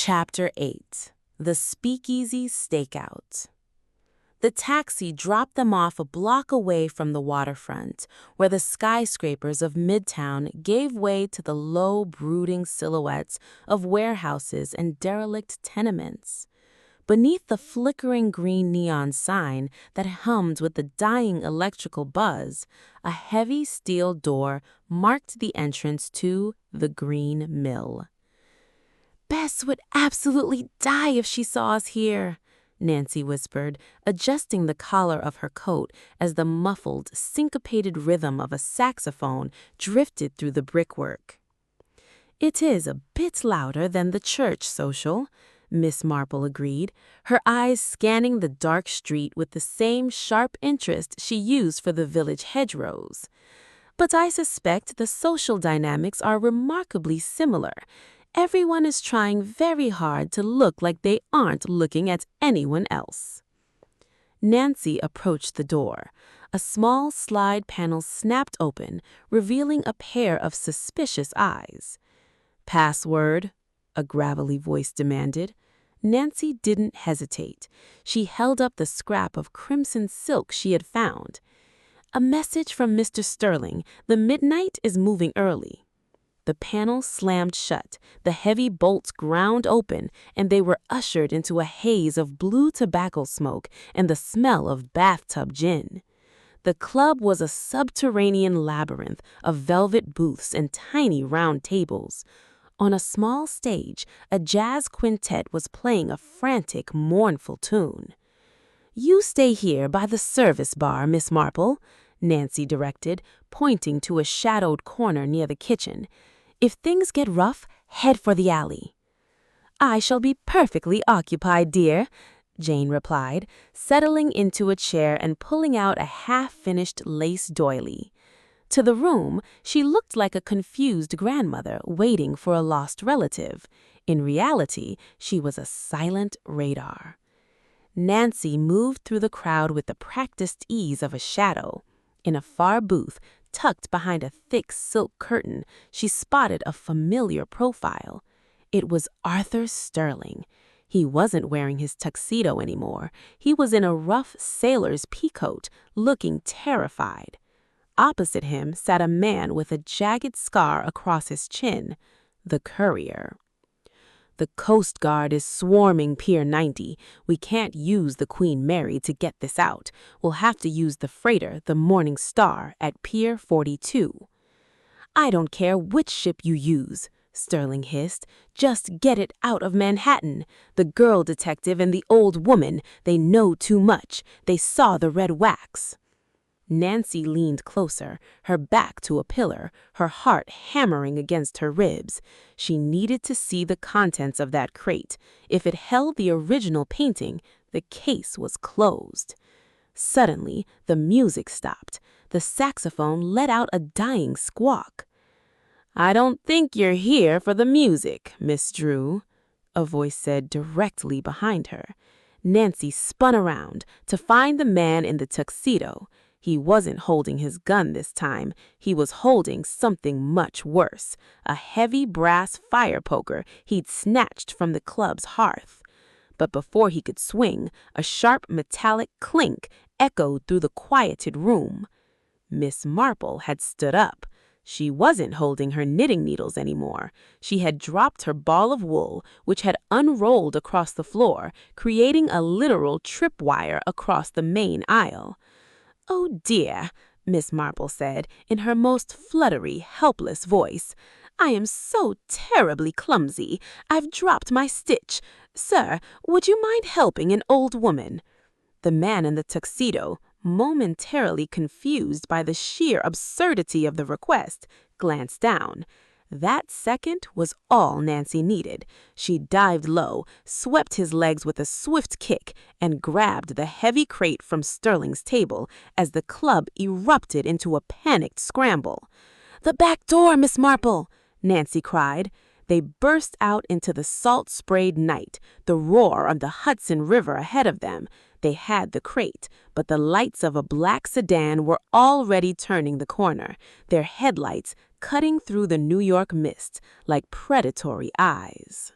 Chapter 8. The Speakeasy Stakeout. The taxi dropped them off a block away from the waterfront, where the skyscrapers of Midtown gave way to the low, brooding silhouettes of warehouses and derelict tenements. Beneath the flickering green neon sign that hummed with the dying electrical buzz, a heavy steel door marked the entrance to the Green Mill. "Bess would absolutely die if she saw us here," Nancy whispered, adjusting the collar of her coat as the muffled, syncopated rhythm of a saxophone drifted through the brickwork. "It is a bit louder than the church social," Miss Marple agreed, her eyes scanning the dark street with the same sharp interest she used for the village hedgerows. "But I suspect the social dynamics are remarkably similar. Everyone is trying very hard to look like they aren't looking at anyone else." Nancy approached the door. A small slide panel snapped open, revealing a pair of suspicious eyes. "Password?" a gravelly voice demanded. Nancy didn't hesitate. She held up the scrap of crimson silk she had found. "A message from Mr. Sterling. The midnight is moving early." The panel slammed shut, the heavy bolts ground open, and they were ushered into a haze of blue tobacco smoke and the smell of bathtub gin. The club was a subterranean labyrinth of velvet booths and tiny round tables. On a small stage, a jazz quintet was playing a frantic, mournful tune. "You stay here by the service bar, Miss Marple," Nancy directed, pointing to a shadowed corner near the kitchen. "If things get rough, head for the alley." "I shall be perfectly occupied, dear," Jane replied, settling into a chair and pulling out a half-finished lace doily. To the room, she looked like a confused grandmother waiting for a lost relative. In reality, she was a silent radar. Nancy moved through the crowd with the practiced ease of a shadow. In a far booth, tucked behind a thick silk curtain, she spotted a familiar profile. It was Arthur Sterling. He wasn't wearing his tuxedo anymore. He was in a rough sailor's peacoat, looking terrified. Opposite him sat a man with a jagged scar across his chin, the courier. "The Coast Guard is swarming Pier 90. We can't use the Queen Mary to get this out. We'll have to use the freighter, the Morning Star, at Pier 42. "I don't care which ship you use," Sterling hissed. "Just get it out of Manhattan. The girl detective and the old woman, they know too much. They saw the red wax." Nancy leaned closer, her back to a pillar, her heart hammering against her ribs. She needed to see the contents of that crate. If it held the original painting, the case was closed. Suddenly, the music stopped. The saxophone let out a dying squawk. "I don't think you're here for the music, Miss Drew," a voice said directly behind her. Nancy spun around to find the man in the tuxedo. He wasn't holding his gun this time. He was holding something much worse, a heavy brass fire poker he'd snatched from the club's hearth. But before he could swing, a sharp metallic clink echoed through the quieted room. Miss Marple had stood up. She wasn't holding her knitting needles anymore. She had dropped her ball of wool, which had unrolled across the floor, creating a literal tripwire across the main aisle. "Oh dear," Miss Marple said, in her most fluttery, helpless voice. "I am so terribly clumsy. I've dropped my stitch. Sir, would you mind helping an old woman?" The man in the tuxedo, momentarily confused by the sheer absurdity of the request, glanced down. That second was all Nancy needed. She dived low, swept his legs with a swift kick, and grabbed the heavy crate from Sterling's table as the club erupted into a panicked scramble. "The back door, Miss Marple!" Nancy cried. They burst out into the salt-sprayed night, the roar of the Hudson River ahead of them. They had the crate, but the lights of a black sedan were already turning the corner, their headlights cutting through the New York mist like predatory eyes.